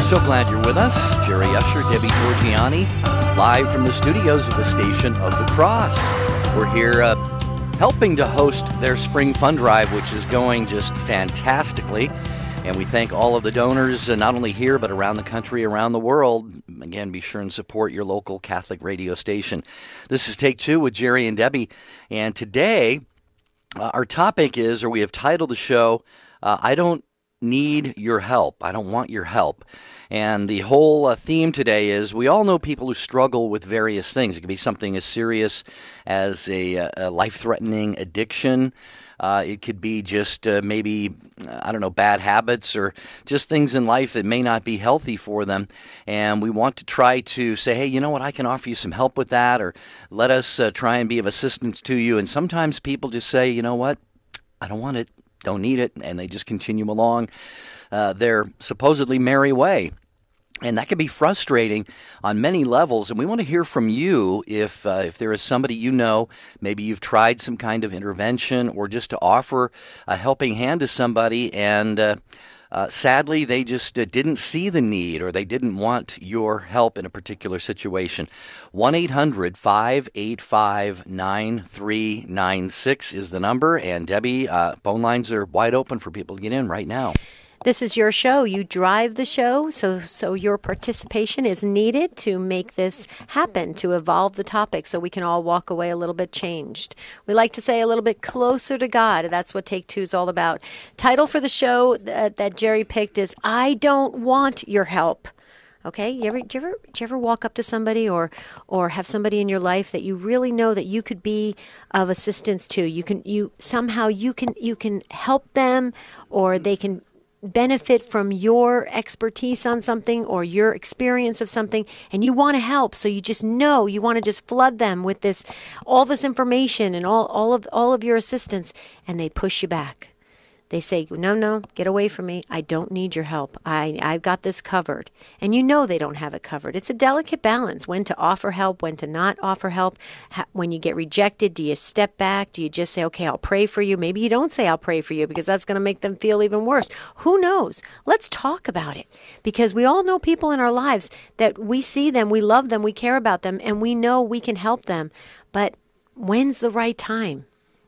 We're so glad you're with us. Jerry Usher, Debbie Georgiani, live from the studios of the Station of the Cross. We're here helping to host their spring fund drive, which is going just fantastically. And we thank all of the donors, not only here, but around the country, around the world. Again, be sure and support your local Catholic radio station. This is Take Two with Jerry and Debbie. And today, our topic is, or we have titled the show, I Don't Need Your Help. I Don't Want Your Help. And the whole theme today is we all know people who struggle with various things. It could be something as serious as a life-threatening addiction. It could be just maybe, bad habits or just things in life that may not be healthy for them. And we want to try to say, hey, you know what, I can offer you some help with that, or let us try and be of assistance to you. And sometimes people just say, you know what, I don't want it, don't need it, and they just continue along their supposedly merry way. And that can be frustrating on many levels. And we want to hear from you if there is somebody you know, maybe you've tried some kind of intervention or just to offer a helping hand to somebody, and sadly they just didn't see the need, or they didn't want your help in a particular situation. 1-800-585-9396 is the number. And Debbie, phone lines are wide open for people to get in right now. This is your show. You drive the show, so your participation is needed to make this happen, to evolve the topic so we can all walk away a little bit changed. We like to say a little bit closer to God. That's what Take Two is all about. Title for the show that Jerry picked is I Don't Want Your Help. Okay, do you ever walk up to somebody or have somebody in your life that you really know that you could be of assistance to? You can help them, or they can benefit from your expertise on something or your experience of something, and you want to help, so you just know you want to just flood them with all this information and all of your assistance, and they push you back. They say, no, get away from me. I don't need your help. I've got this covered. And you know they don't have it covered. It's a delicate balance, when to offer help, when to not offer help. When you get rejected, do you step back? Do you just say, okay, I'll pray for you? Maybe you don't say I'll pray for you, because that's going to make them feel even worse. Who knows? Let's talk about it, because we all know people in our lives that we see them, we love them, we care about them, and we know we can help them. But when's the right time?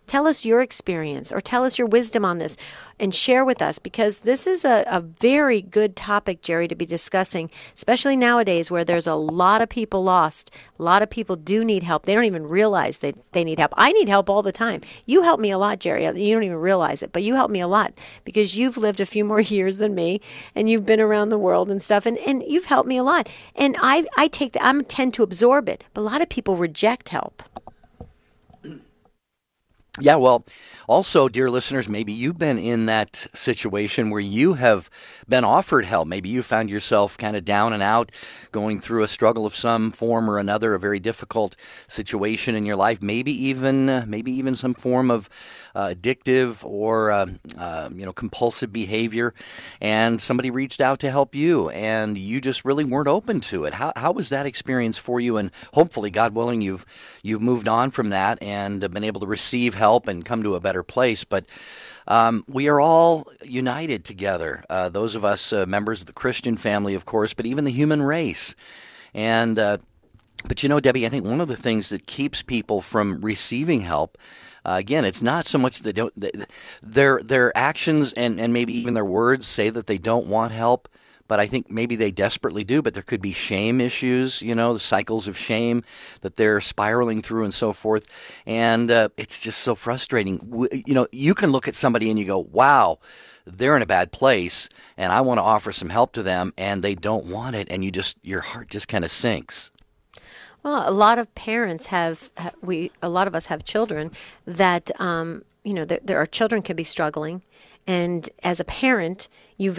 Tell us your experience, or tell us your wisdom on this, and share with us, because this is a very good topic, Jerry, to be discussing, especially nowadays where there's a lot of people lost. A lot of people do need help. They don't even realize they need help. I need help all the time. You help me a lot, Jerry. You don't even realize it, but you help me a lot because you've lived a few more years than me, and you've been around the world and stuff, and you've helped me a lot. And I tend to absorb it, but a lot of people reject help. Yeah, well, also, dear listeners, maybe you've been in that situation where you have been offered help. Maybe you found yourself kind of down and out, going through a struggle of some form or another, a very difficult situation in your life. Maybe even some form of addictive or compulsive behavior, and somebody reached out to help you, and you just really weren't open to it. How was that experience for you? And hopefully, God willing, you've moved on from that and been able to receive help and come to a better place. But we are all united together, those of us members of the Christian family, of course, but even the human race. And but you know, Debbie, I think one of the things that keeps people from receiving help, again, it's not so much their actions and maybe even their words say that they don't want help, but I think maybe they desperately do. But there could be shame issues, the cycles of shame that they're spiraling through and so forth. And it's just so frustrating. You can look at somebody and you go, wow, they're in a bad place, and I want to offer some help to them, and they don't want it, and your heart just kind of sinks. Well, a lot of parents a lot of us have children that, there are children can be struggling. And as a parent, you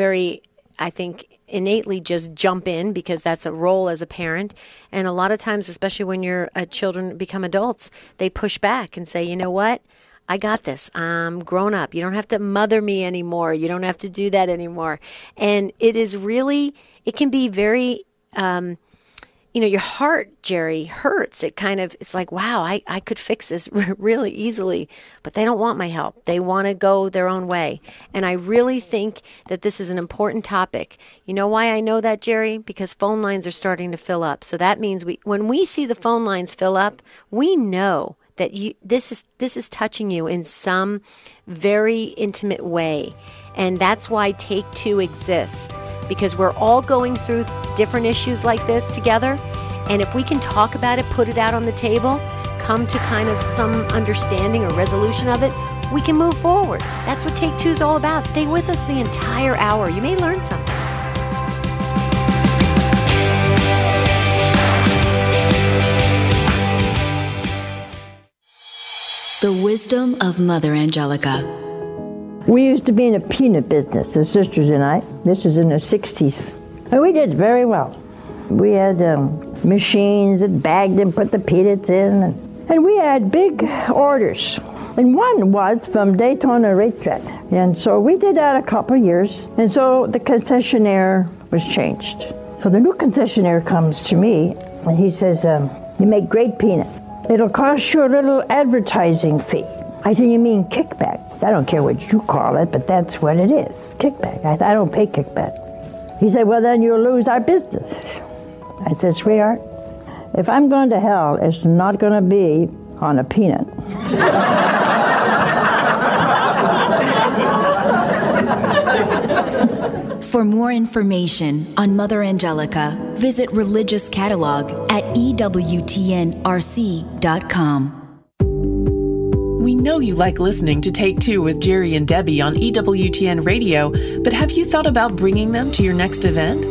I think, innately just jump in, because that's a role as a parent. And a lot of times, especially when your children become adults, they push back and say, you know what? I got this. I'm grown up. You don't have to mother me anymore. You don't have to do that anymore. And it can be very your heart, Jerry, hurts. It's like, wow, I could fix this really easily, but they don't want my help. They want to go their own way. And I really think that this is an important topic. You know why I know that, Jerry? Because phone lines are starting to fill up. So that means when we see the phone lines fill up, we know that this is touching you in some very intimate way. And that's why Take Two exists. Because we're all going through different issues like this together. And if we can talk about it, put it out on the table, come to kind of some understanding or resolution of it, we can move forward. That's what Take Two is all about. Stay with us the entire hour. You may learn something. The wisdom of Mother Angelica. We used to be in a peanut business, the sisters and I. This is in the 60s. And we did very well. We had machines that bagged and put the peanuts in. And we had big orders. And one was from Daytona Racetrack. And so we did that a couple of years. And so the concessionaire was changed. So the new concessionaire comes to me and he says, you make great peanut. It'll cost you a little advertising fee. I said, you mean kickback? I don't care what you call it, but that's what it is, kickback. I said, I don't pay kickback. He said, well, then you'll lose our business. I said, sweetheart, if I'm going to hell, it's not going to be on a peanut. For more information on Mother Angelica, visit Religious Catalog at EWTNRC.com. We know you like listening to Take Two with Jerry and Debbie on EWTN Radio, but have you thought about bringing them to your next event?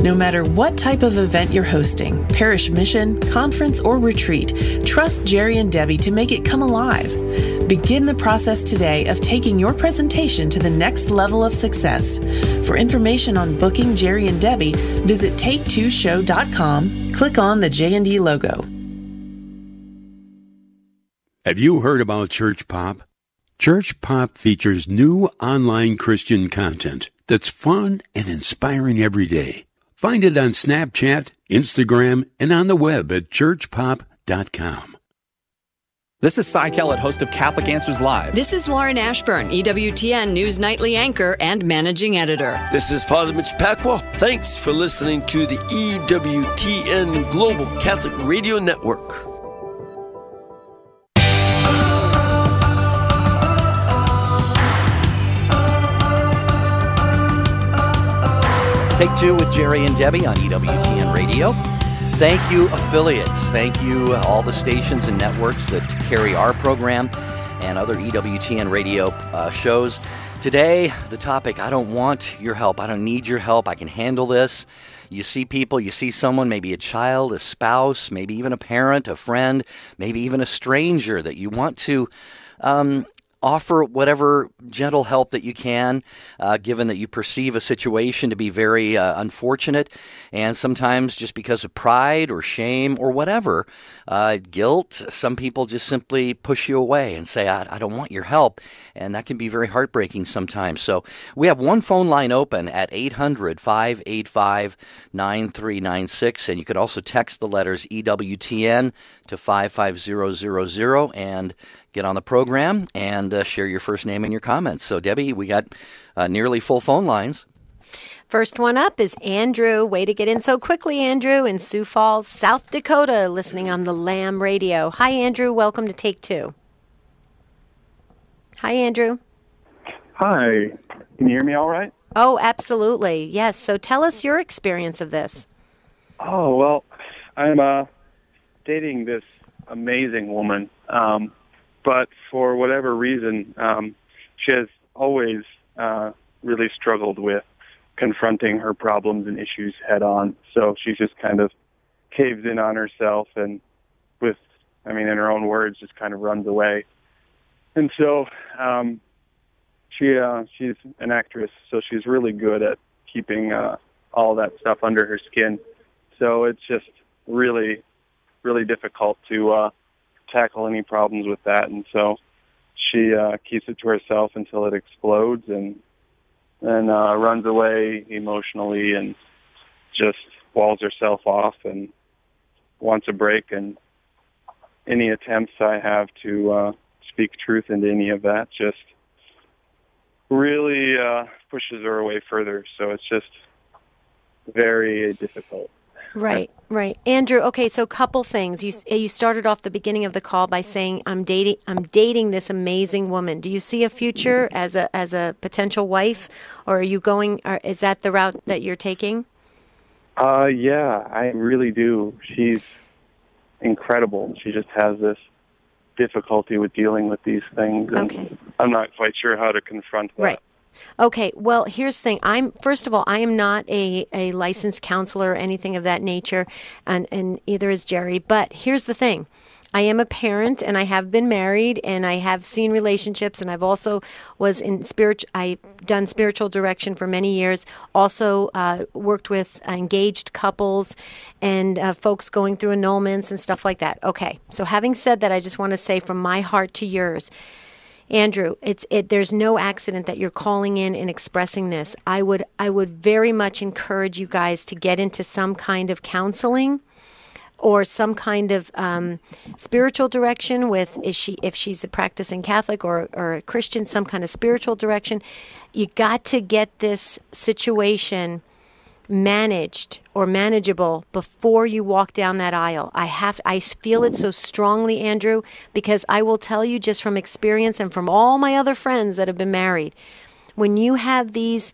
No matter what type of event you're hosting, parish mission, conference, or retreat, trust Jerry and Debbie to make it come alive. Begin the process today of taking your presentation to the next level of success. For information on booking Jerry and Debbie, visit take2show.com, click on the J&D logo. Have you heard about Church Pop? Church Pop features new online Christian content that's fun and inspiring every day. Find it on Snapchat, Instagram, and on the web at churchpop.com. This is Cy Kellett, host of Catholic Answers Live. This is Lauren Ashburn, EWTN News Nightly anchor and managing editor. This is Father Mitch Pacwa. Thanks for listening to the EWTN Global Catholic Radio Network. Take Two with Jerry and Debbie on EWTN Radio. Thank you, affiliates. Thank you, all the stations and networks that carry our program and other EWTN radio shows. Today, the topic, I don't want your help. I don't need your help. I can handle this. You see people, you see someone, maybe a child, a spouse, maybe even a parent, a friend, maybe even a stranger that you want to offer whatever gentle help that you can, given that you perceive a situation to be very unfortunate, and sometimes just because of pride or shame or whatever, guilt, some people just simply push you away and say, I don't want your help, and that can be very heartbreaking sometimes. So we have one phone line open at 800-585-9396, and you could also text the letters EWTN to 55000 and get on the program and share your first name and your comments. So, Debbie, we got nearly full phone lines. First one up is Andrew. Way to get in so quickly, Andrew, in Sioux Falls, South Dakota, listening on the Lamb Radio. Hi, Andrew. Welcome to Take Two. Hi, Andrew. Hi. Can you hear me all right? Oh, absolutely. Yes. So tell us your experience of this. Oh, well, I'm dating this amazing woman. But for whatever reason, she has always really struggled with confronting her problems and issues head on. So she's just kind of caves in on herself and in her own words, just kind of runs away. And so she's an actress, so she's really good at keeping all that stuff under her skin. So it's just really, really difficult to tackle any problems with that, and so she keeps it to herself until it explodes and then runs away emotionally and just walls herself off and wants a break, and any attempts I have to speak truth into any of that just really pushes her away further. So it's just very difficult. Right. Andrew, okay, so couple things. You started off the beginning of the call by saying I'm dating this amazing woman. Do you see a future as a potential wife, or are you going, or is that the route that you're taking? Yeah, I really do. She's incredible. She just has this difficulty with dealing with these things, and okay. I'm not quite sure how to confront that. Right. Okay, well, here's the thing. First of all, I am not a licensed counselor or anything of that nature, and either is Jerry. But here's the thing. I am a parent, and I have been married, and I have seen relationships, and I've also I've done spiritual direction for many years, also worked with engaged couples and folks going through annulments and stuff like that. Okay, so having said that, I just want to say from my heart to yours, Andrew, there's no accident that you're calling in and expressing this. I would very much encourage you guys to get into some kind of counseling or some kind of spiritual direction with, if she's a practicing Catholic or a Christian, some kind of spiritual direction. You got to get this situation managed or manageable before you walk down that aisle. I feel it so strongly, Andrew, because I will tell you just from experience and from all my other friends that have been married, when you have these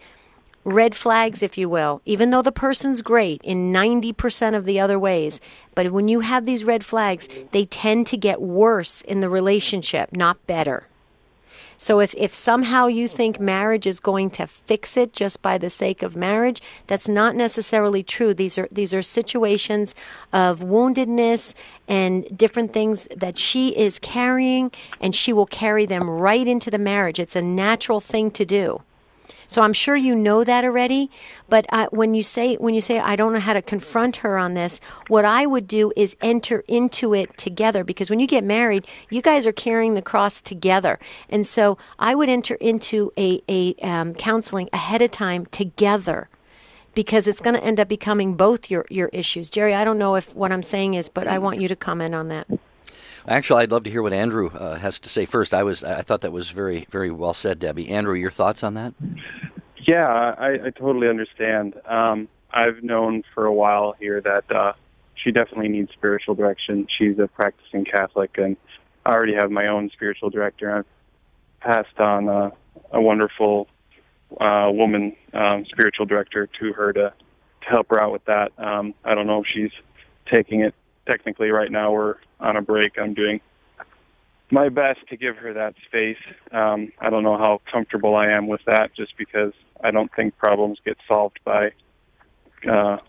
red flags, if you will, even though the person's great in 90% of the other ways, but when you have these red flags, they tend to get worse in the relationship, not better. So if somehow you think marriage is going to fix it just by the sake of marriage, that's not necessarily true. These are situations of woundedness and different things that she is carrying, and she will carry them right into the marriage. It's a natural thing to do. So I'm sure you know that already, but when you say I don't know how to confront her on this, what I would do is enter into it together, because when you get married, you guys are carrying the cross together, and so I would enter into a counseling ahead of time together, because it's going to end up becoming both your issues. Jerry, I don't know if what I'm saying is, but I want you to comment on that. Actually, I'd love to hear what Andrew has to say first. I thought that was very, very well said, Debbie. Andrew, your thoughts on that? Yeah, I totally understand. I've known for a while here that she definitely needs spiritual direction. She's a practicing Catholic, and I already have my own spiritual director. I've passed on a wonderful woman spiritual director to her to help her out with that. I don't know if she's taking it. Technically, right now we're on a break. I'm doing my best to give her that space. I don't know how comfortable I am with that, just because I don't think problems get solved by doing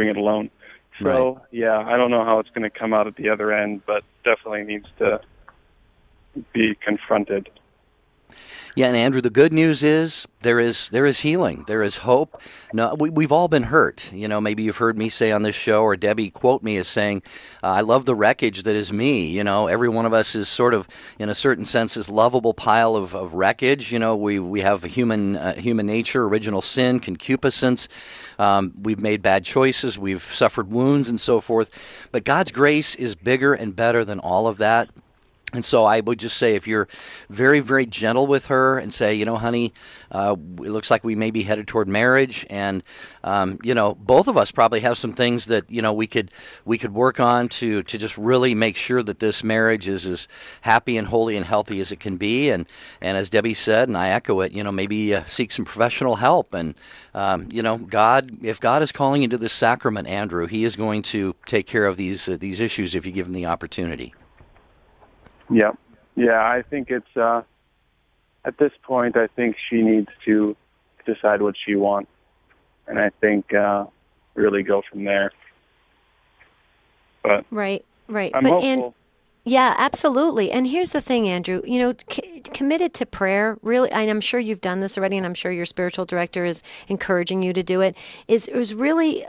it alone. So, right. Yeah, I don't know how it's going to come out at the other end, but definitely needs to be confronted. Yeah, and Andrew, the good news is there is healing. There is hope. No, we've all been hurt. You know, maybe you've heard me say on this show, or Debbie quote me as saying, I love the wreckage that is me. You know, every one of us is sort of, in a certain sense, this lovable pile of wreckage. You know, we have a human nature, original sin, concupiscence. We've made bad choices. We've suffered wounds and so forth. But God's grace is bigger and better than all of that. And so I would just say, if you're very, very gentle with her and say, you know, honey, it looks like we may be headed toward marriage, and you know, both of us probably have some things that, you know, we could work on to just really make sure that this marriage is as happy and holy and healthy as it can be. And as Debbie said, and I echo it, you know, maybe seek some professional help. And you know, if God is calling you to this sacrament, Andrew, He is going to take care of these issues if you give Him the opportunity. Yeah, I think it's, at this point, I think she needs to decide what she wants, and I think really go from there. But right. I'm hopeful. Yeah, absolutely. And here's the thing, Andrew, you know, committed to prayer, really, and I'm sure you've done this already, and I'm sure your spiritual director is encouraging you to do it, is really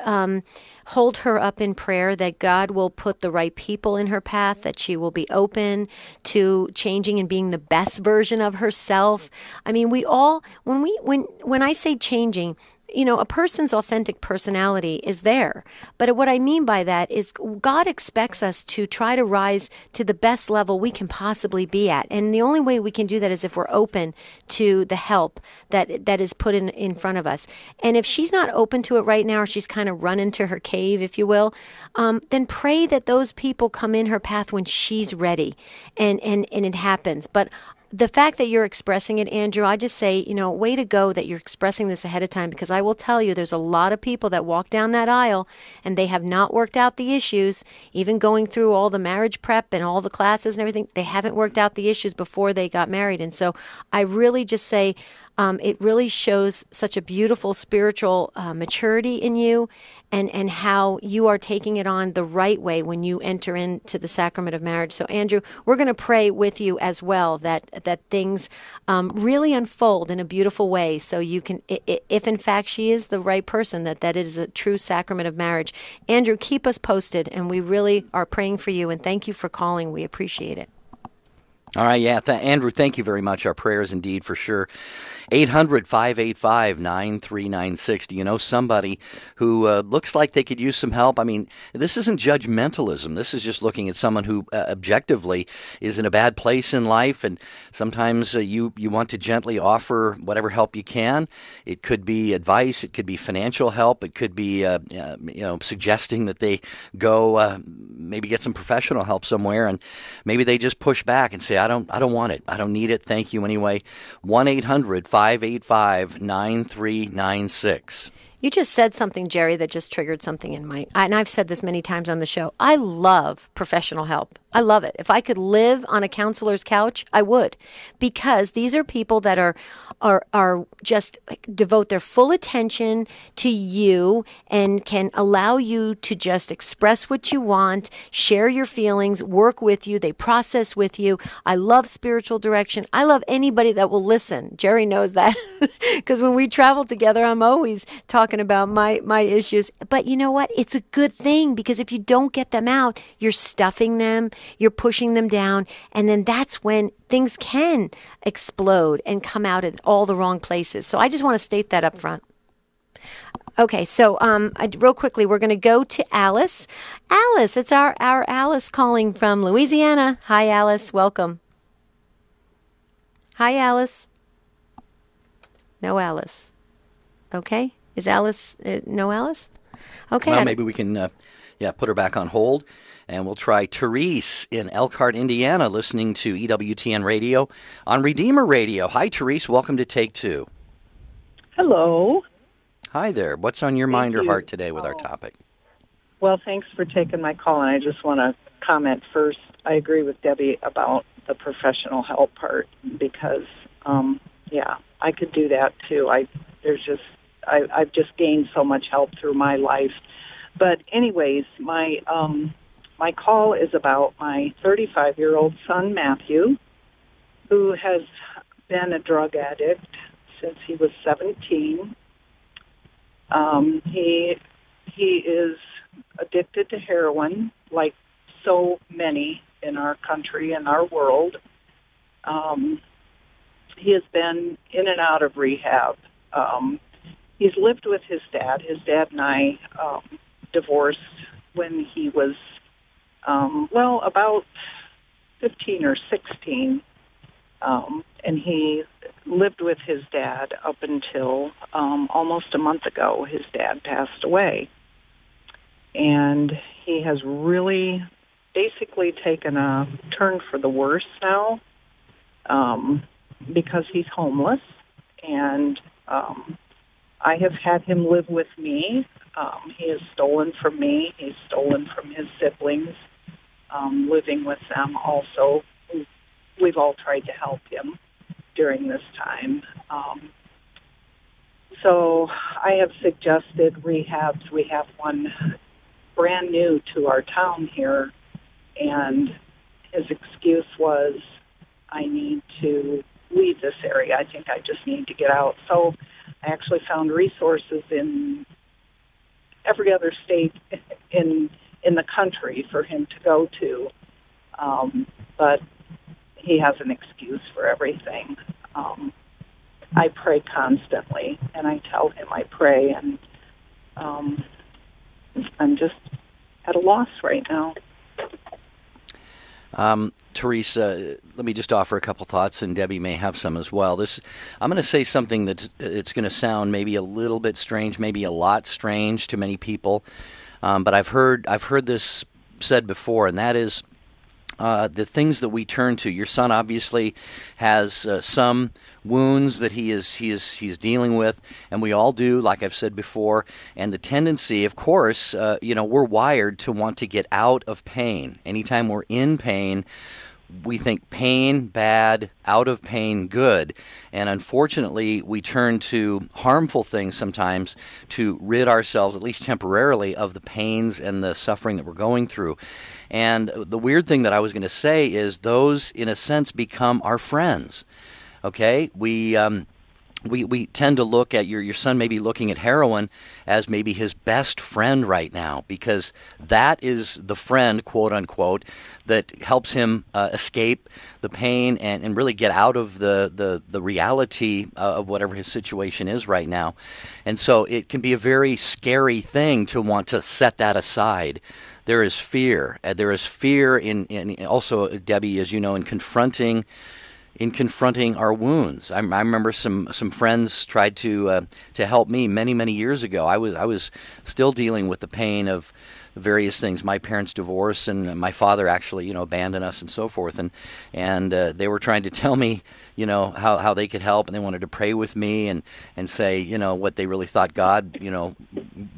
hold her up in prayer that God will put the right people in her path, that she will be open to changing and being the best version of herself. I mean, we all, when I say changing, a person's authentic personality is there. But what I mean by that is God expects us to try to rise to the best level we can possibly be at. And the only way we can do that is if we're open to the help that is put in front of us. And if she's not open to it right now, or she's kind of run into her cave, if you will, then pray that those people come in her path when she's ready, and it happens. But the fact that you're expressing it, Andrew, I just say, way to go that you're expressing this ahead of time, because I will tell you there's a lot of people that walk down that aisle and they have not worked out the issues, even going through all the marriage prep and all the classes and everything. They haven't worked out the issues before they got married. And so I really just say, it really shows such a beautiful spiritual maturity in you, and how you are taking it on the right way when you enter into the sacrament of marriage. So, Andrew, we're going to pray with you as well that things really unfold in a beautiful way, so you can, if in fact she is the right person, that it is a true sacrament of marriage. Andrew, keep us posted, and we really are praying for you, and thank you for calling. We appreciate it. All right, yeah. Andrew, thank you very much. Our prayers indeed, for sure. 800-585-9396. Do you know somebody who looks like they could use some help? I mean, this isn't judgmentalism. This is just looking at someone who objectively is in a bad place in life, and sometimes you want to gently offer whatever help you can. It could be advice. It could be financial help. It could be suggesting that they go maybe get some professional help somewhere, and maybe they just push back and say, I don't want it. I don't need it. Thank you anyway. 1-800-585-9396. You just said something, Jerry, that just triggered something in and I've said this many times on the show. I love professional help. I love it. If I could live on a counselor's couch, I would, because these are people that are just devote their full attention to you and can allow you to just express what you want, share your feelings, work with you. They process with you. I love spiritual direction. I love anybody that will listen. Jerry knows that, because when we travel together, I'm always talking about my issues. But you know what? It's a good thing, because if you don't get them out, you're stuffing them, you're pushing them down, and then that's when things can explode and come out at all the wrong places. So I just want to state that up front. Okay, so real quickly, we're going to go to Alice. Alice, it's our Alice calling from Louisiana. Hi, Alice. Welcome. Hi, Alice. No Alice. Okay. Is Alice, no Alice? Okay. Well, maybe we can put her back on hold, and we'll try Therese in Elkhart, Indiana, listening to EWTN Radio on Redeemer Radio. Hi, Therese. Welcome to Take Two. Hello. Hi there. What's on your mind or heart today with our topic? Well, thanks for taking my call, and I just want to comment first. I agree with Debbie about the professional help part, because, I could do that too. I've just gained so much help through my life. But anyways, my call is about my 35-year-old son, Matthew, who has been a drug addict since he was 17. He is addicted to heroin, like so many in our country and our world. He has been in and out of rehab. He's lived with his dad. His dad and I divorced when he was, about 15 or 16. And he lived with his dad up until almost a month ago. His dad passed away. And he has really basically taken a turn for the worse now, because he's homeless. And I have had him live with me. He has stolen from me. He's stolen from his siblings, living with them also. We've all tried to help him during this time. So I have suggested rehabs. We have one brand new to our town here, and his excuse was, I need to leave this area. I think I just need to get out. So I actually found resources in every other state in the country for him to go to. But he has an excuse for everything. I pray constantly, and I tell him I pray, and I'm just at a loss right now. Teresa, let me just offer a couple thoughts, and Debbie may have some as well. I'm going to say something that it's going to sound maybe a little bit strange, maybe a lot strange to many people, but I've heard this said before, and that is the things that we turn to. Your son obviously has some wounds that he's dealing with, and we all do, like I've said before. And the tendency, of course, we're wired to want to get out of pain. Anytime we're in pain, we think pain bad, out of pain good. And unfortunately, we turn to harmful things sometimes to rid ourselves, at least temporarily, of the pains and the suffering that we're going through. And the weird thing that I was going to say is those, in a sense, become our friends. Okay? We tend to look at your son maybe looking at heroin as maybe his best friend right now, because that is the friend, quote unquote, that helps him escape the pain and really get out of the reality of whatever his situation is right now. And so it can be a very scary thing to want to set that aside. There is fear. There is fear in also, Debbie, as you know, in confronting our wounds. I remember some friends tried to help me many years ago. I was still dealing with the pain of various things. My parents' divorce, and my father actually abandoned us and so forth. And they were trying to tell me how they could help, and they wanted to pray with me and say what they really thought God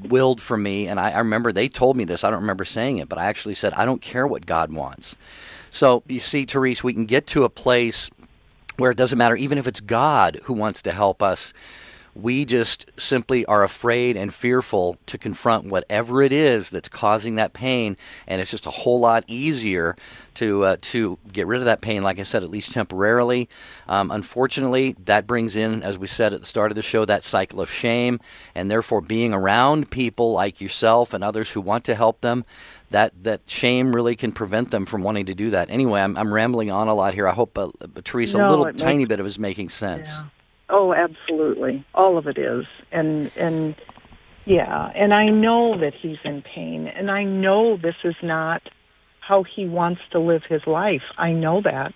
willed for me. And I remember they told me this. I don't remember saying it, but I actually said, I don't care what God wants. So you see, Therese, we can get to a place where it doesn't matter, even if it's God who wants to help us. We just simply are afraid and fearful to confront whatever it is that's causing that pain, and it's just a whole lot easier to get rid of that pain, like I said, at least temporarily. Unfortunately, that brings in, as we said at the start of the show, that cycle of shame, and therefore being around people like yourself and others who want to help them, that shame really can prevent them from wanting to do that. Anyway, I'm rambling on a lot here. I hope, Teresa, a little tiny bit of it is making sense. Yeah. Oh, absolutely. All of it is. And I know that he's in pain, and I know this is not how he wants to live his life. I know that.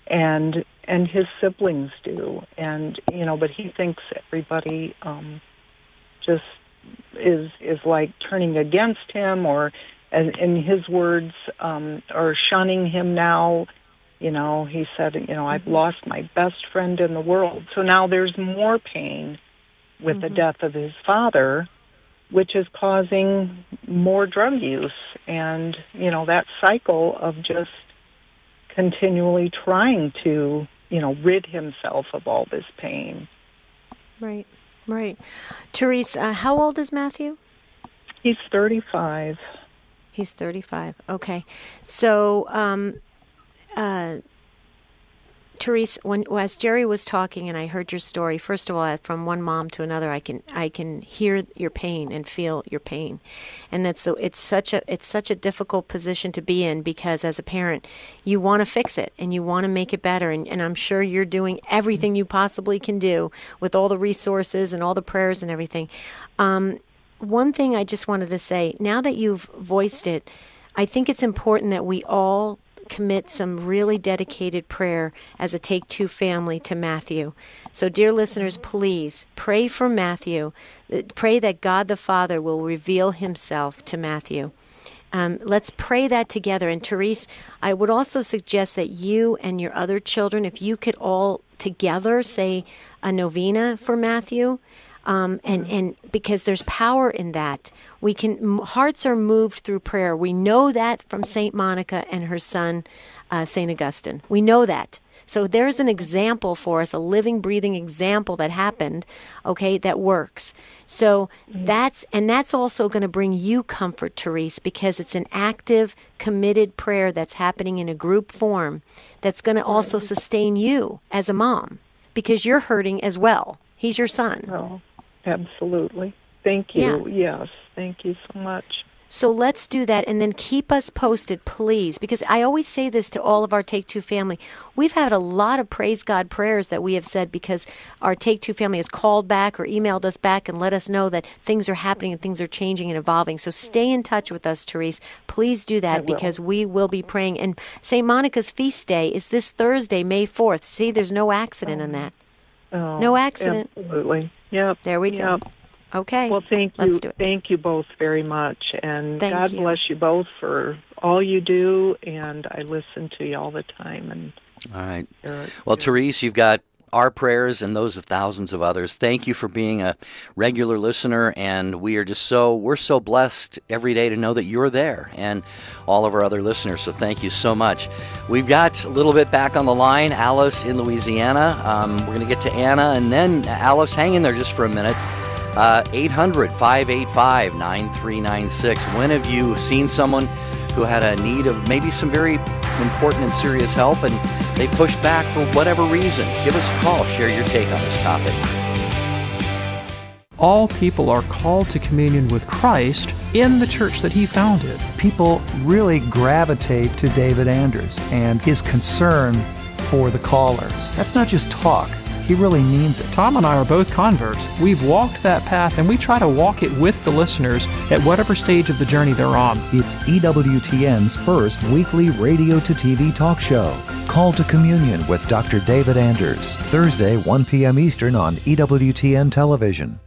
And his siblings do. And, but he thinks everybody just is like turning against him, or, in his words, or shunning him now. He said, I've lost my best friend in the world. So now there's more pain with the death of his father, which is causing more drug use. And, that cycle of just continually trying to, rid himself of all this pain. Right. Therese, how old is Matthew? He's 35. He's 35. Okay. So, Therese, as Jerry was talking and I heard your story, first of all, from one mom to another, I can hear your pain and feel your pain, and it's such a difficult position to be in, because as a parent, you want to fix it and you want to make it better, and I'm sure you're doing everything you possibly can do with all the resources and all the prayers and everything. One thing I just wanted to say, now that you've voiced it, I think it's important that we all commit some really dedicated prayer as a Take Two family to Matthew. So, dear listeners, please pray for Matthew. Pray that God the Father will reveal himself to Matthew. Let's pray that together. And Therese, I would also suggest that you and your other children, if you could all together say a novena for Matthew. And because there's power in that. Hearts are moved through prayer. We know that from St. Monica and her son, St. Augustine. We know that. So there's an example for us, a living, breathing example that happened, okay, that works. So that's also going to bring you comfort, Therese, because it's an active, committed prayer that's happening in a group form that's going to also sustain you as a mom, because you're hurting as well. He's your son. Oh, absolutely. Thank you. Yeah. Yes, thank you so much. So let's do that, and then keep us posted, please, because I always say this to all of our Take Two family. We've had a lot of praise God prayers that we have said because our Take Two family has called back or emailed us back and let us know that things are happening and things are changing and evolving. So stay in touch with us, Therese. Please do that because we will be praying. And St. Monica's feast day is this Thursday, May 4th. See, there's no accident in that. Oh, no accident. Absolutely. Yep. There we go. Okay. Well, thank you. Let's do it. Thank you both very much. And Thank God you. bless you both for all you do. And I listen to you all the time. And all right. Well, Therese, you've got our prayers and those of thousands of others. Thank you for being a regular listener, and we're so blessed every day to know that you're there and all of our other listeners, so thank you so much. We've got a little bit back on the line, Alice in Louisiana. We're going to get to Anna, and then Alice, hang in there just for a minute. 800-585-9396. When have you seen someone who had a need of maybe some very important and serious help, and they pushed back for whatever reason? Give us a call. Share your take on this topic. All people are called to communion with Christ in the church that he founded. People really gravitate to David Anders and his concern for the callers. That's not just talk. He really means it. Tom and I are both converts. We've walked that path, and we try to walk it with the listeners at whatever stage of the journey they're on. It's EWTN's first weekly radio to TV talk show. Call to Communion with Dr. David Anders. Thursday, 1 p.m. Eastern on EWTN Television.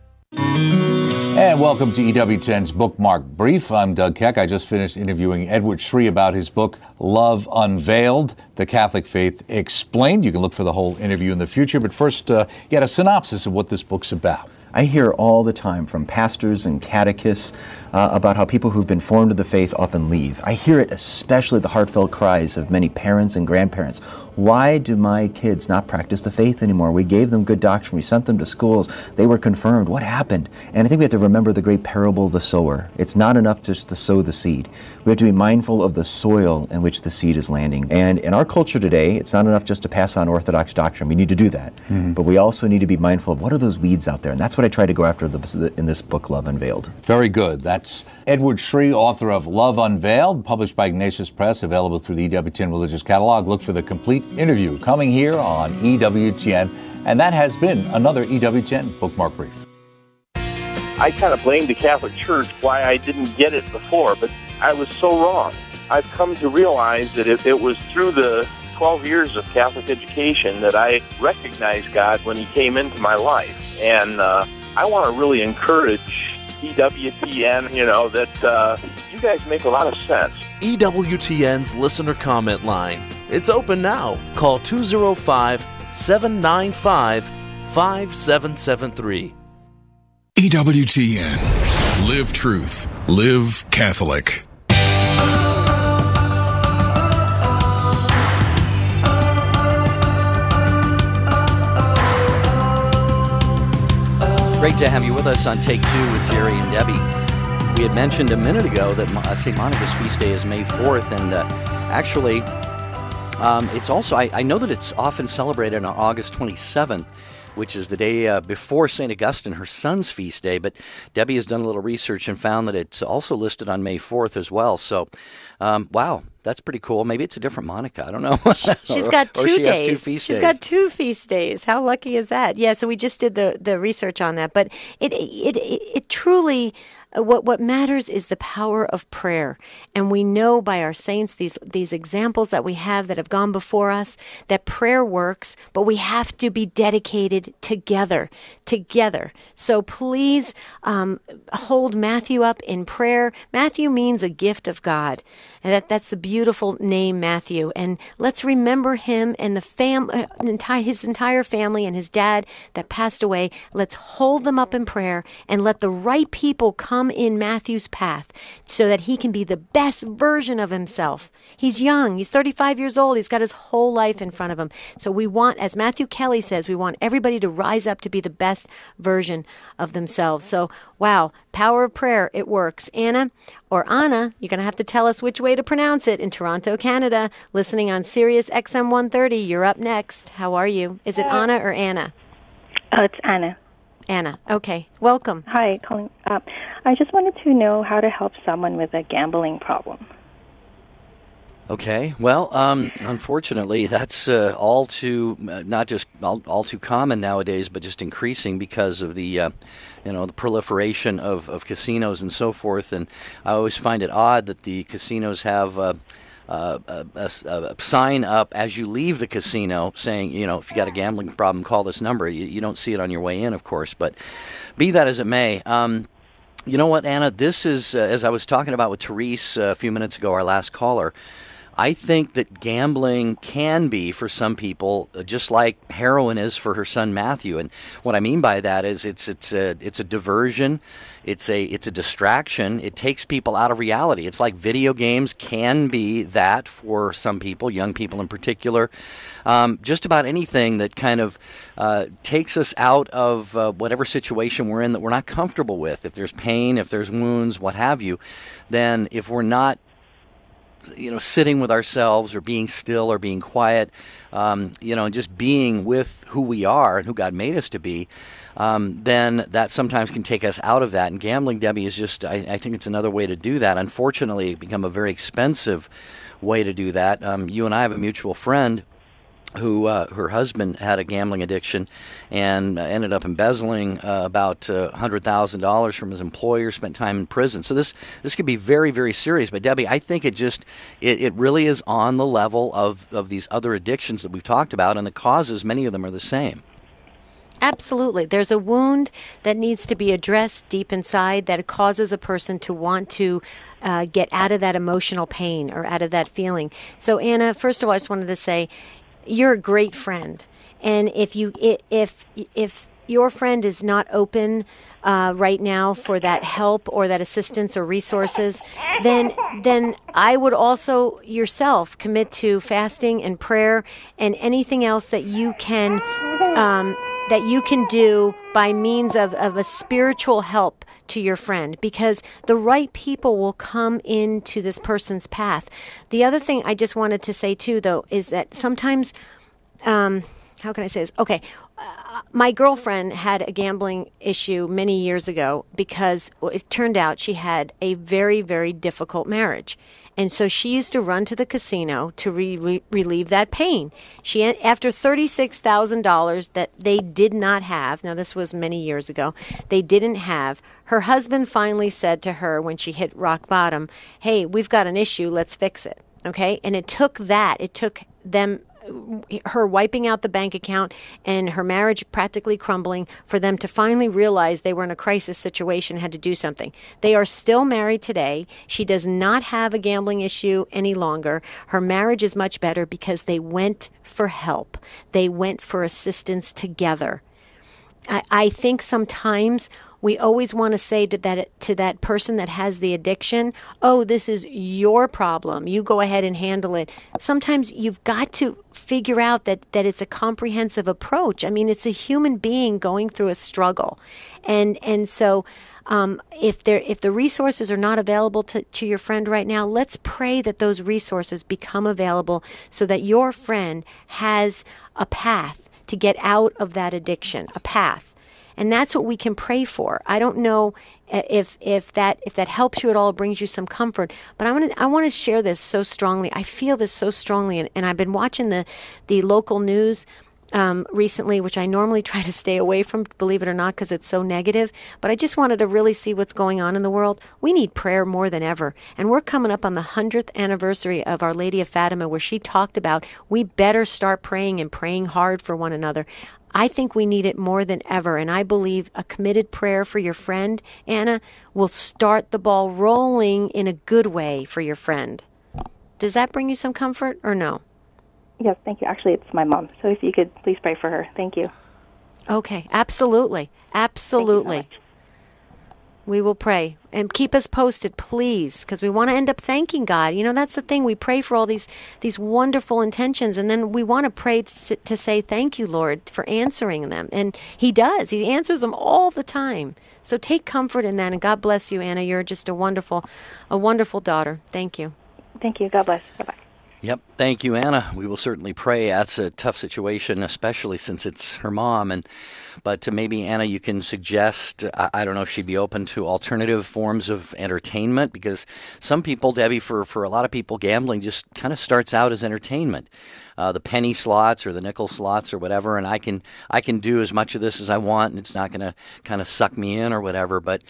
And welcome to EWTN's Bookmark Brief. I'm Doug Keck. I just finished interviewing Edward Shree about his book, Love Unveiled, The Catholic Faith Explained. You can look for the whole interview in the future, but first, get a synopsis of what this book's about. I hear all the time from pastors and catechists about how people who've been formed of the faith often leave. I hear it especially the heartfelt cries of many parents and grandparents. Why do my kids not practice the faith anymore? We gave them good doctrine. We sent them to schools. They were confirmed. What happened? And I think we have to remember the great parable of the sower. It's not enough just to sow the seed. We have to be mindful of the soil in which the seed is landing. And in our culture today, it's not enough just to pass on Orthodox doctrine. We need to do that. Mm-hmm. But we also need to be mindful of what are those weeds out there. And that's what I try to go after in this book, Love Unveiled. Very good. That's Edward Shree, author of Love Unveiled, published by Ignatius Press, available through the EWTN Religious Catalog. Look for the complete interview coming here on EWTN. And that has been another EWTN Bookmark Brief. I kind of blamed the Catholic Church why I didn't get it before, but I was so wrong. I've come to realize that it was through the 12 years of Catholic education that I recognized God when he came into my life. And I want to really encourage EWTN, that you guys make a lot of sense. EWTN's listener comment line. It's open now. Call 205-795-5773. EWTN. Live truth. Live Catholic. Great to have you with us on Take Two with Jerry and Debbie. We had mentioned a minute ago that St. Monica's feast day is May 4th, and actually, it's also, I know that it's often celebrated on August 27th, which is the day before St. Augustine, her son's feast day, but Debbie has done a little research and found that it's also listed on May 4th as well. So, wow, that's pretty cool. Maybe it's a different Monica. I don't know. She's got 2 days. Has 2 feast days. She's got 2 feast days. How lucky is that? Yeah, so we just did the research on that. But it truly, what matters is the power of prayer. And we know by our saints, these examples that we have that have gone before us, that prayer works, but we have to be dedicated together. So please hold Matthew up in prayer. Matthew means a gift of God. And that's the beautiful name, Matthew. And let's remember him and his entire family and his dad that passed away. Let's hold them up in prayer and let the right people come in Matthew's path so that he can be the best version of himself. He's young. He's 35 years old. He's got his whole life in front of him. So we want, as Matthew Kelly says, we want everybody to rise up to be the best version of themselves. So, wow, power of prayer, it works. Anna, you're going to have to tell us which way to pronounce it in Toronto, Canada, listening on Sirius XM 130. You're up next. How are you? Is it Anna or Anna? It's Anna. Anna, okay. Welcome. Hi, calling. I just wanted to know how to help someone with a gambling problem. Okay. Well, unfortunately, that's all too not just all too common nowadays, but just increasing because of the the proliferation of casinos and so forth. And I always find it odd that the casinos have a sign up as you leave the casino saying, if you got a gambling problem, call this number. You don't see it on your way in, of course. But be that as it may. You know what, Anna? This is, as I was talking about with Therese a few minutes ago, our last caller, I think that gambling can be, for some people, just like heroin is for her son Matthew. And what I mean by that is it's a diversion, it's a distraction. It takes people out of reality. It's like video games can be that for some people, young people in particular. Just about anything that kind of takes us out of whatever situation we're in that we're not comfortable with. If there's pain, if there's wounds, what have you, then if we're not sitting with ourselves or being still or being quiet, and just being with who we are and who God made us to be, then that sometimes can take us out of that. And gambling, Debbie, is just, I think it's another way to do that. Unfortunately, it's become a very expensive way to do that. You and I have a mutual friend who her husband had a gambling addiction and ended up embezzling about $100,000 from his employer, spent time in prison. So this could be very, very serious. But Debbie, I think it really is on the level of these other addictions that we've talked about, and the causes, many of them are the same. Absolutely. There's a wound that needs to be addressed deep inside that causes a person to want to get out of that emotional pain or out of that feeling. So Anna, first of all, I just wanted to say, you're a great friend, and if your friend is not open right now for that help or that assistance or resources, then I would also yourself commit to fasting and prayer and anything else that you can do by means of a spiritual help to your friend, because the right people will come into this person's path. The other thing I just wanted to say too, though, is that sometimes, how can I say this? Okay, my girlfriend had a gambling issue many years ago because it turned out she had a very, very difficult marriage. And so she used to run to the casino to relieve that pain. She, after $36,000 that they did not have, now this was many years ago, they didn't have, her husband finally said to her when she hit rock bottom, hey, we've got an issue, let's fix it. Okay? And it took her wiping out the bank account and her marriage practically crumbling for them to finally realize they were in a crisis situation, had to do something. They are still married today. She does not have a gambling issue any longer. Her marriage is much better because they went for help. They went for assistance together. I think sometimes we always want to say to that person that has the addiction, oh, this is your problem. You go ahead and handle it. Sometimes you've got to figure out that it's a comprehensive approach. I mean, it's a human being going through a struggle. And so if the resources are not available to your friend right now, let's pray that those resources become available so that your friend has a path to get out of that addiction, a path. And that's what we can pray for. I don't know if that helps you at all, brings you some comfort, but I want to share this so strongly. I feel this so strongly, and I've been watching the local news recently, which I normally try to stay away from, believe it or not, because it's so negative. But I just wanted to really see what's going on in the world. We need prayer more than ever. And we're coming up on the 100th anniversary of Our Lady of Fatima, where she talked about we better start praying and praying hard for one another. I think we need it more than ever, and I believe a committed prayer for your friend, Anna, will start the ball rolling in a good way for your friend. Does that bring you some comfort or no? Yes, thank you. Actually, it's my mom, so if you could please pray for her. Thank you. Okay, absolutely. Absolutely. Thank you so much. We will pray. And keep us posted, please, because we want to end up thanking God. You know, that's the thing. We pray for all these wonderful intentions, and then we want to pray to say, thank you, Lord, for answering them. And He does. He answers them all the time. So take comfort in that, and God bless you, Anna. You're just a wonderful daughter. Thank you. Thank you. God bless. Bye-bye. Yep. Thank you, Anna. We will certainly pray. That's a tough situation, especially since it's her mom. But maybe, Anna, you can suggest, I don't know if she'd be open to alternative forms of entertainment, because some people, Debbie, for a lot of people, gambling just kind of starts out as entertainment. The penny slots or the nickel slots or whatever, and I can do as much of this as I want, and it's not going to kind of suck me in or whatever. But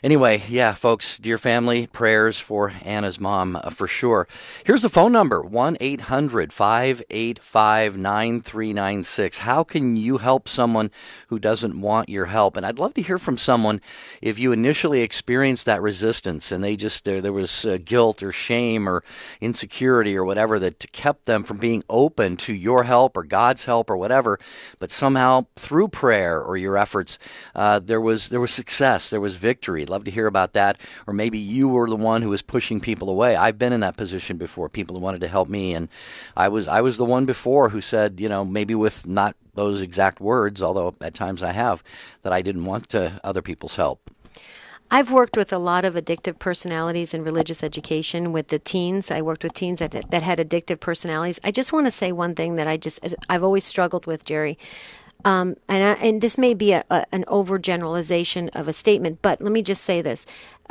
anyway, yeah, folks, dear family, prayers for Anna's mom for sure. Here's the phone number, 1-800-585-9396. How can you help someone who doesn't want your help? And I'd love to hear from someone if you initially experienced that resistance and they just there was guilt or shame or insecurity or whatever that kept them from being open to your help or God's help or whatever, but somehow through prayer or your efforts, there was success, there was victory. Love to hear about that. Or maybe you were the one who was pushing people away. I've been in that position before, people who wanted to help me, and I was the one before who said, maybe with not those exact words, although at times I have, that I didn't want other people's help. I've worked with a lot of addictive personalities in religious education with the teens. I worked with teens that had addictive personalities. I just want to say one thing that I've always struggled with, Jerry. And this may be an overgeneralization of a statement, but let me just say this.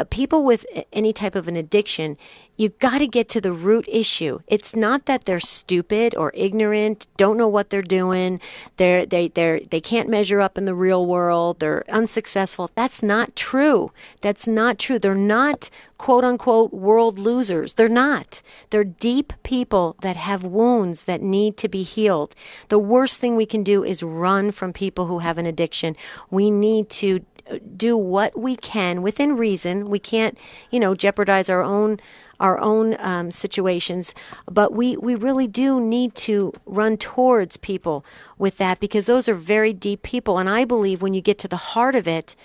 People with any type of an addiction, you've got to get to the root issue. It's not that they're stupid or ignorant, don't know what they're doing, they can't measure up in the real world, they're unsuccessful. That's not true. That's not true. They're not quote-unquote world losers. They're not. They're deep people that have wounds that need to be healed. The worst thing we can do is run from people who have an addiction. We need to do what we can within reason. We can't, jeopardize our own situations, but we really do need to run towards people with that, because those are very deep people. And I believe when you get to the heart of it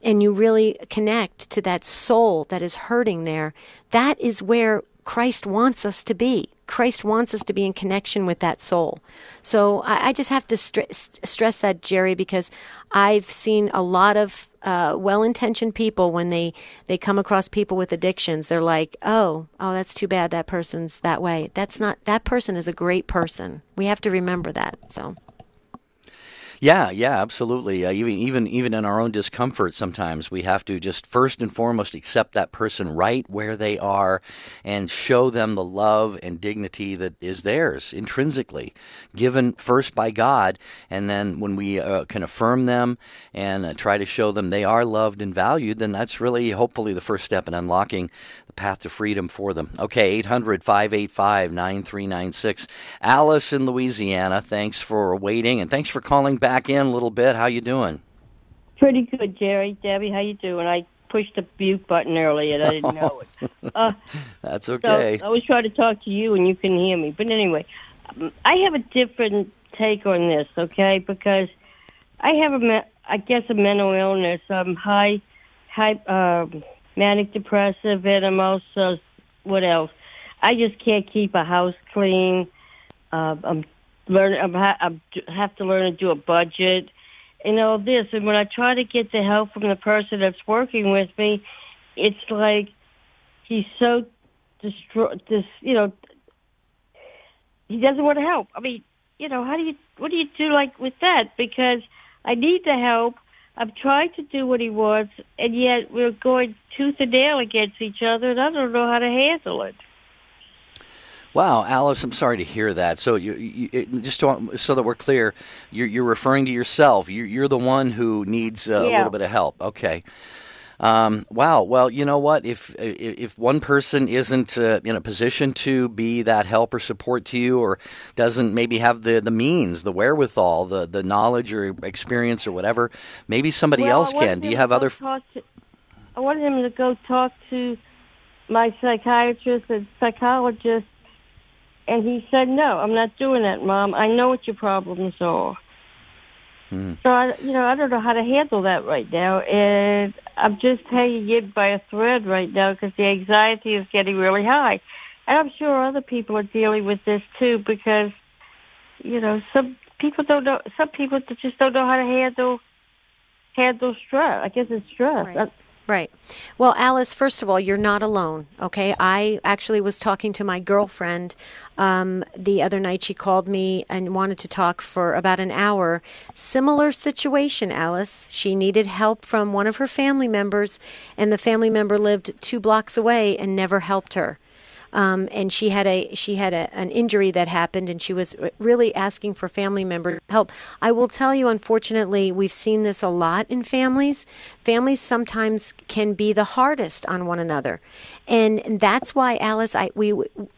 and you really connect to that soul that is hurting there, that is where Christ wants us to be. Christ wants us to be in connection with that soul. So I just have to stress that, Jerry, because I've seen a lot of well-intentioned people, when they come across people with addictions, they're like, oh, that's too bad that person's that way. That's not, that person is a great person. We have to remember that. So. Yeah, absolutely. Even in our own discomfort, sometimes we have to just first and foremost accept that person right where they are and show them the love and dignity that is theirs intrinsically, given first by God. And then when we can affirm them and try to show them they are loved and valued, then that's really hopefully the first step in unlocking the path to freedom for them. Okay, 800-585-9396. Alice in Louisiana, thanks for waiting and thanks for calling back in a little bit. How you doing? Pretty good, Jerry. Debbie, how you doing? I pushed the mute button earlier and I didn't know it. That's okay. So I was trying to talk to you and you couldn't hear me. But anyway, I have a different take on this, okay? Because I have a mental illness. I'm high manic depressive, and I'm also, what else? I just can't keep a house clean. I have to learn to do a budget and all this. And when I try to get the help from the person that's working with me, it's like he's so he doesn't want to help. I mean, what do you do like with that? Because I need the help. I'm trying to do what he wants, and yet we're going tooth and nail against each other, and I don't know how to handle it. Wow, Alice, I'm sorry to hear that. So you just so that we're clear, you're referring to yourself. You're the one who needs a little bit of help. Okay. Wow. Well, you know what? If one person isn't in a position to be that help or support to you, or doesn't maybe have the means, the wherewithal, the knowledge or experience or whatever, maybe somebody else can. Do you have other? I wanted him to go talk to my psychiatrist and psychologist, and he said, "No, I'm not doing that, Mom. I know what your problems are." So I don't know how to handle that right now, and I'm just hanging in by a thread right now because the anxiety is getting really high, and I'm sure other people are dealing with this too, because some people don't know. Some people just don't know how to handle stress. I guess it's stress. Right. Right. Well, Alice, first of all, you're not alone, okay? I actually was talking to my girlfriend the other night. She called me and wanted to talk for about an hour. Similar situation, Alice. She needed help from one of her family members, and the family member lived 2 blocks away and never helped her. And she had an injury that happened, and she was really asking for family member help. I will tell you, unfortunately, we've seen this a lot in families. Families sometimes can be the hardest on one another, and that's why, Alice,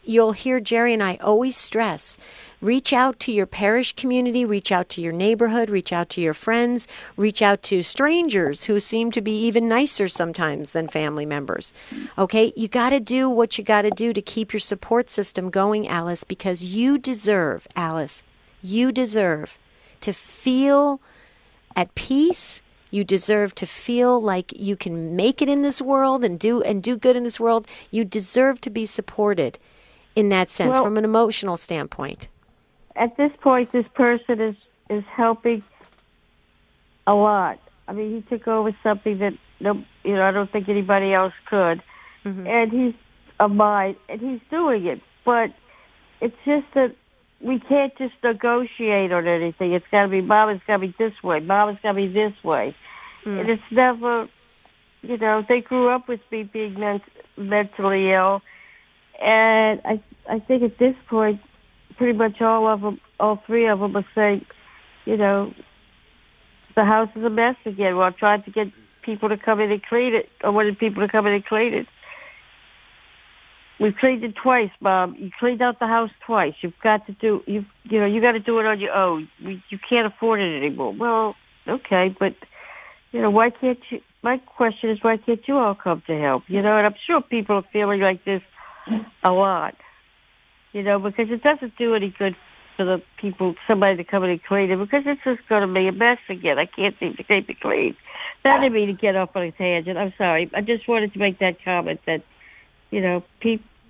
you'll hear Jerry and I always stress. Reach out to your parish community, reach out to your neighborhood, reach out to your friends, reach out to strangers who seem to be even nicer sometimes than family members. Okay, you got to do what you got to do to keep your support system going, Alice, because you deserve, Alice, you deserve to feel at peace. You deserve to feel like you can make it in this world and do good in this world. You deserve to be supported in that sense, from an emotional standpoint. At this point, this person is helping a lot. I mean, he took over something that I don't think anybody else could, and he's a mind, and he's doing it. But it's just that we can't just negotiate on anything. It's got to be, Mom, it's got to be this way. Mom, it's got to be this way, and it's never. They grew up with me being mentally ill, and I think at this point, pretty much all 3 of them are saying, the house is a mess again. Well, I tried to get people to come in and clean it. I wanted people to come in and clean it. We've cleaned it twice, Mom. You cleaned out the house twice. You've got to do, you got to do it on your own. You can't afford it anymore. Well, okay, but, why can't you, my question is, why can't you all come to help? And I'm sure people are feeling like this a lot. Because it doesn't do any good for the people, somebody to come in and clean it, because it's just going to be a mess again. I can't seem to keep it clean. That didn't mean to get off on a tangent. I'm sorry. I just wanted to make that comment that,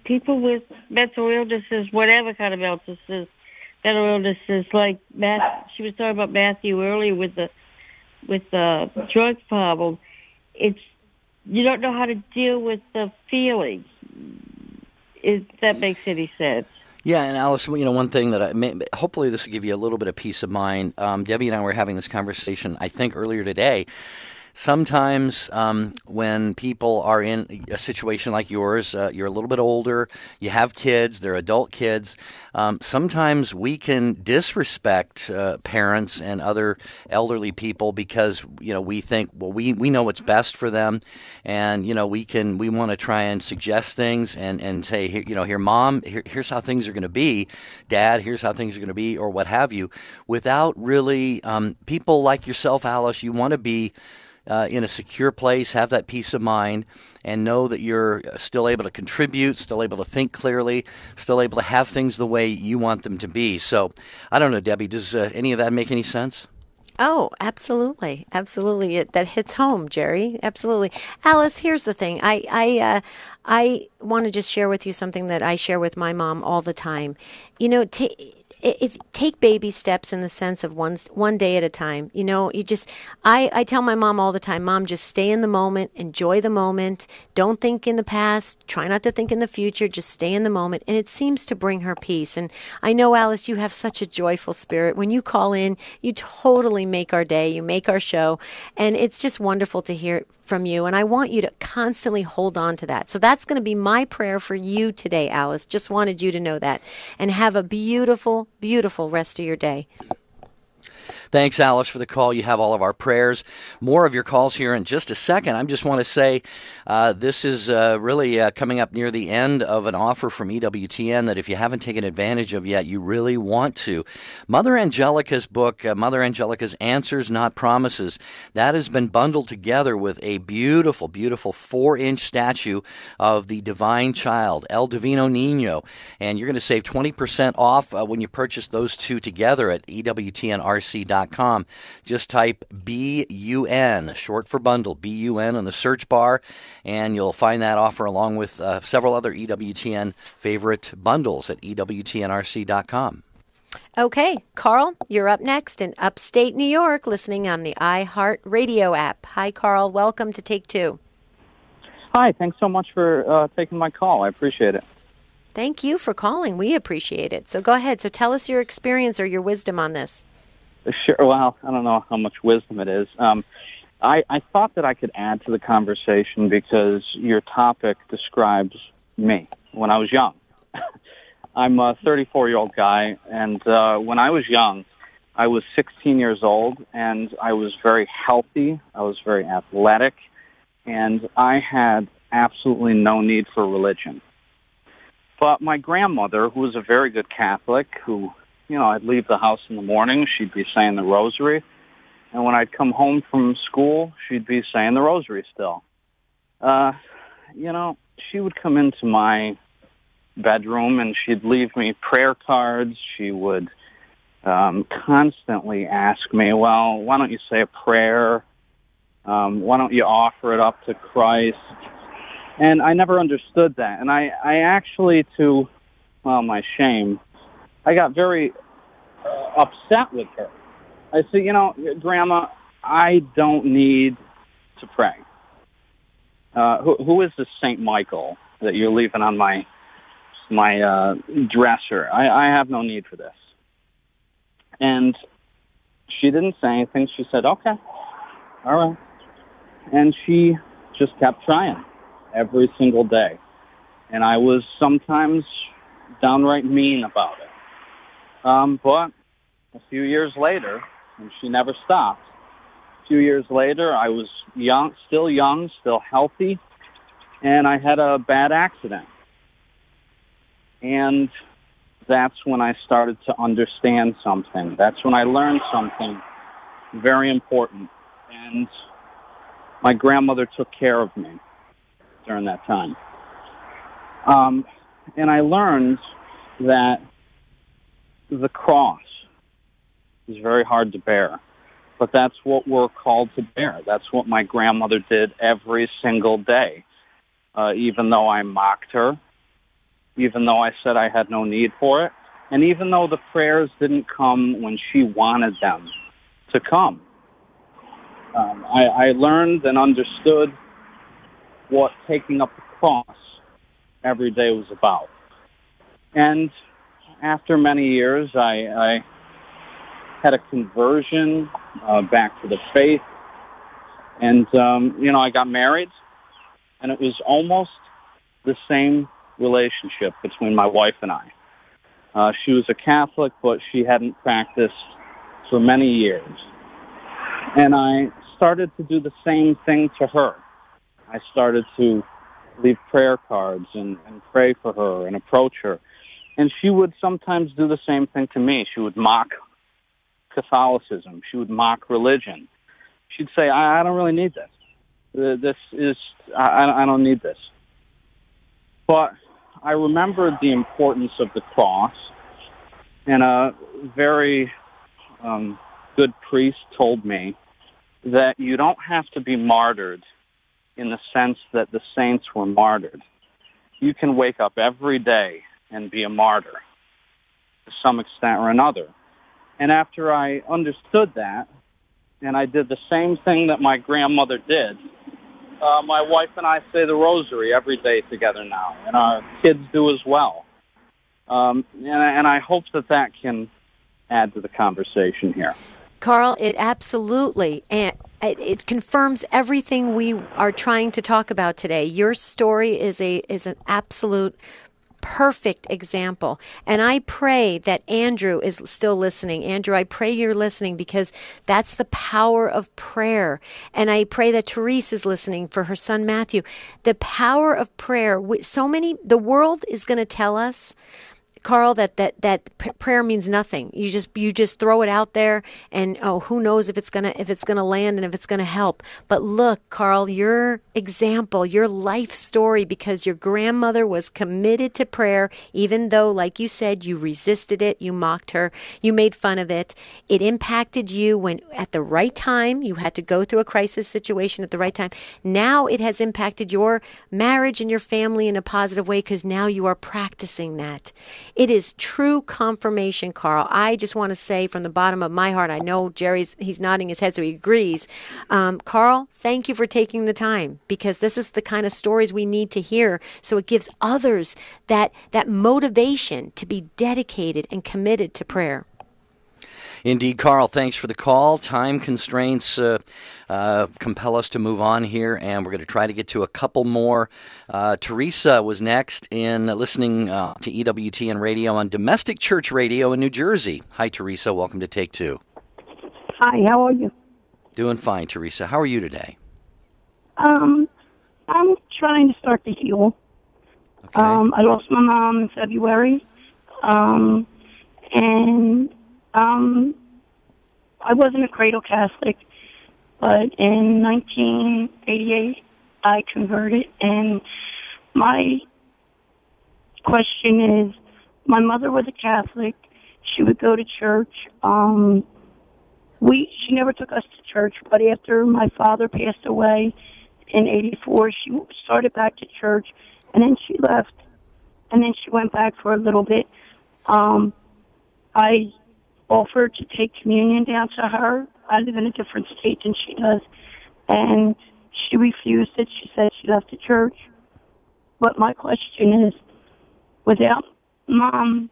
people with mental illnesses, whatever kind of mental illnesses, like she was talking about Matthew earlier with the drug problem. It's, you don't know how to deal with the feelings. If that makes any sense. Yeah, and Alice, one thing that hopefully this will give you a little bit of peace of mind. Debbie and I were having this conversation, I think, earlier today. Sometimes when people are in a situation like yours, you're a little bit older, you have kids, they're adult kids, sometimes we can disrespect parents and other elderly people because, we think, well, we know what's best for them, and, we want to try and suggest things and say, here, Mom, here's how things are going to be, Dad, here's how things are going to be, or what have you, without really, people like yourself, Alice, you want to be in a secure place, have that peace of mind, and know that you're still able to contribute, still able to think clearly, still able to have things the way you want them to be. So, I don't know, Debbie, does any of that make any sense? Oh, absolutely. Absolutely. That hits home, Jerry. Absolutely. Alice, here's the thing. I want to just share with you something that I share with my mom all the time. Take baby steps in the sense of one day at a time. I tell my mom all the time, Mom, just stay in the moment, enjoy the moment, don't think in the past, try not to think in the future, just stay in the moment. And it seems to bring her peace. And I know, Alice, you have such a joyful spirit. When you call in, you totally make our day, you make our show. And it's just wonderful to hear it from you. And I want you to constantly hold on to that. So that's going to be my prayer for you today, Alice. Just wanted you to know that. And have a beautiful, beautiful rest of your day. Thanks, Alice, for the call. You have all of our prayers. More of your calls here in just a second. I just want to say this is really coming up near the end of an offer from EWTN that if you haven't taken advantage of yet, you really want to. Mother Angelica's book, Mother Angelica's Answers, Not Promises, that has been bundled together with a beautiful, beautiful 4-inch statue of the Divine Child, El Divino Niño. And you're going to save 20% off when you purchase those two together at EWTNRC.com. Just type BUN, short for bundle, BUN in the search bar, and you'll find that offer along with several other EWTN favorite bundles at EWTNRC.com. Okay, Carl, you're up next in upstate New York, listening on the iHeart Radio app. Hi, Carl. Welcome to Take Two. Hi, thanks so much for taking my call. I appreciate it. Thank you for calling. We appreciate it. So go ahead. So tell us your experience or your wisdom on this. Sure. Well, I don't know how much wisdom it is. I thought that I could add to the conversation because your topic describes me when I was young. I'm a 34-year-old guy, and when I was young, I was 16 years old, and I was very healthy. I was very athletic, and I had absolutely no need for religion. But my grandmother, who was a very good Catholic, who, I'd leave the house in the morning, she'd be saying the rosary, and when I'd come home from school, she'd be saying the rosary still. She would come into my bedroom and she'd leave me prayer cards. She would constantly ask me, well, why don't you say a prayer? Why don't you offer it up to Christ? And I never understood that. And I actually, to my shame, I got very upset with her. I said, Grandma, I don't need to pray. Who is this St. Michael that you're leaving on my dresser? I have no need for this. And she didn't say anything. She said, okay, all right. And she just kept trying every single day. And I was sometimes downright mean about it. But a few years later, and she never stopped, a few years later, I was young, still healthy, and I had a bad accident. And that's when I started to understand something. That's when I learned something very important. And my grandmother took care of me during that time. And I learned that the cross is very hard to bear. But that's what we're called to bear. That's what my grandmother did every single day. Even though I mocked her, even though I said I had no need for it, and even though the prayers didn't come when she wanted them to come. I learned and understood what taking up the cross every day was about. And after many years, I had a conversion back to the faith. And, I got married, and it was almost the same relationship between my wife and I. She was a Catholic, but she hadn't practiced for many years. And I started to do the same thing to her. I started to leave prayer cards and pray for her and approach her. And she would sometimes do the same thing to me. She would mock Catholicism. She would mock religion. She'd say, I don't really need this. I don't need this. But I remembered the importance of the cross, and a very good priest told me that you don't have to be martyred in the sense that the saints were martyred. You can wake up every day and be a martyr to some extent or another. And after I understood that, and I did the same thing that my grandmother did, my wife and I say the rosary every day together now, and our kids do as well. And I hope that can add to the conversation here. Carl, it absolutely, and it confirms everything we are trying to talk about today. Your story is an absolute perfect example. And I pray that Andrew is still listening. Andrew, I pray you're listening, because that's the power of prayer. And I pray that Therese is listening for her son Matthew. The power of prayer. The world is going to tell us, Carl, that prayer means nothing. You just throw it out there, and who knows if it's gonna land and if it's gonna help. But look, Carl, your example, your life story, because your grandmother was committed to prayer, even though, like you said, you resisted it, you mocked her, you made fun of it. It impacted you when, at the right time, you had to go through a crisis situation at the right time. Now it has impacted your marriage and your family in a positive way, because now you are practicing that. It is true confirmation, Carl. I just want to say from the bottom of my heart, I know he's nodding his head, so he agrees. Carl, thank you for taking the time, because this is the kind of stories we need to hear, so it gives others that motivation to be dedicated and committed to prayer. Indeed, Carl, thanks for the call. Time constraints compel us to move on here, and we're going to try to get to a couple more. Teresa was next in listening to EWTN Radio on Domestic Church Radio in New Jersey. Hi, Teresa. Welcome to Take Two. Hi, how are you? Doing fine, Teresa. How are you today? I'm trying to start to heal. Okay. I lost my mom in February, and I wasn't a cradle Catholic, but in 1988 I converted, and my question is, my mother was a Catholic. She would go to church. She never took us to church, but after my father passed away in 84, she started back to church, and then she left, and then she went back for a little bit. I offered to take communion down to her. I live in a different state than she does, and she refused it. She said she left the church. But my question is, without Mom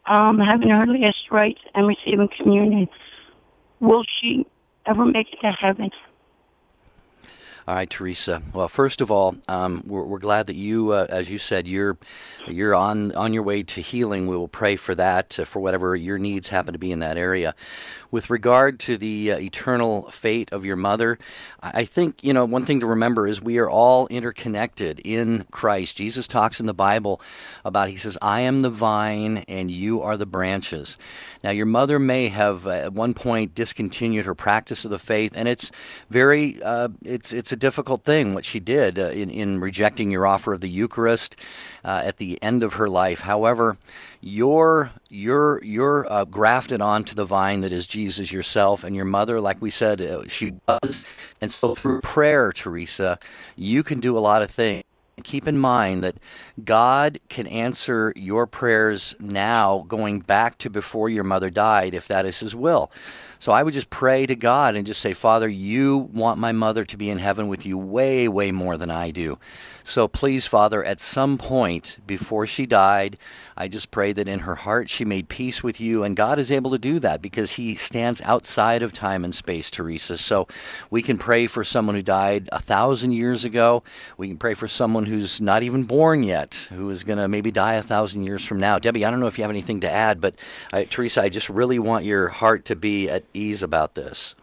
having her last rites and receiving communion, will she ever make it to heaven? All right, Teresa. Well, first of all, we're glad that you, as you said, you're on your way to healing. We will pray for that, for whatever your needs happen to be in that area. With regard to the eternal fate of your mother, I think, one thing to remember is we are all interconnected in Christ. Jesus talks in the Bible about, he says, I am the vine and you are the branches. Now, your mother may have at one point discontinued her practice of the faith, and it's very, it's a difficult thing what she did in rejecting your offer of the Eucharist at the end of her life. However, you're grafted onto the vine that is Jesus yourself, and your mother, like we said, she was. And so through prayer, Teresa, you can do a lot of things. Keep in mind that God can answer your prayers now, going back to before your mother died, if that is His will. So I would just pray to God and just say, Father, you want my mother to be in heaven with you way, way more than I do. So please, Father, at some point before she died, I just pray that in her heart she made peace with you, and God is able to do that because He stands outside of time and space, Teresa. So we can pray for someone who died 1,000 years ago. We can pray for someone who's not even born yet, who is going to maybe die 1,000 years from now. Debbie, I don't know if you have anything to add, but Teresa, I just really want your heart to be at ease about this.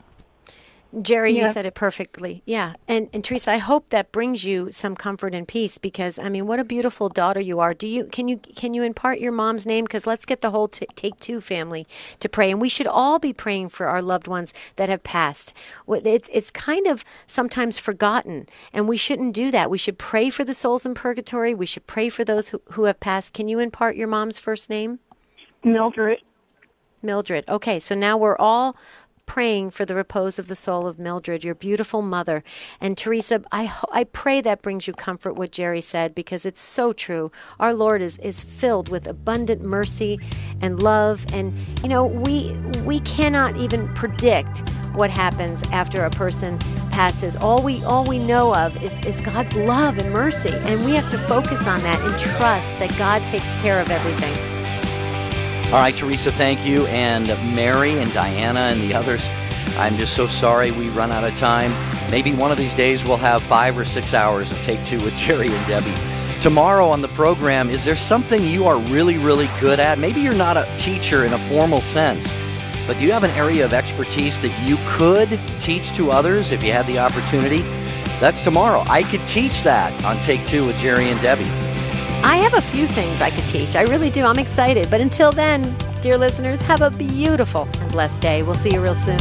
Jerry, you said it perfectly. Yeah. And Teresa, I hope that brings you some comfort and peace, because, I mean, what a beautiful daughter you are. Can you impart your mom's name? Because let's get the whole Take Two family to pray. And we should all be praying for our loved ones that have passed. It's kind of sometimes forgotten, and we shouldn't do that. We should pray for the souls in purgatory. We should pray for those who have passed. Can you impart your mom's first name? Mildred. Mildred. Okay, so now we're all praying for the repose of the soul of Mildred, your beautiful mother. And Teresa, I pray that brings you comfort, what Jerry said, because it's so true. Our Lord is filled with abundant mercy and love. And, we cannot even predict what happens after a person passes. All we know of is God's love and mercy. And we have to focus on that and trust that God takes care of everything. All right, Teresa, thank you. And Mary and Diana and the others, I'm just so sorry we run out of time. Maybe one of these days we'll have 5 or 6 hours of Take Two with Jerry and Debbie. Tomorrow on the program, is there something you are really, really good at? Maybe you're not a teacher in a formal sense, but do you have an area of expertise that you could teach to others if you had the opportunity? That's tomorrow. I could teach that on Take Two with Jerry and Debbie. I have a few things I could teach. I really do. I'm excited. But until then, dear listeners, have a beautiful and blessed day. We'll see you real soon.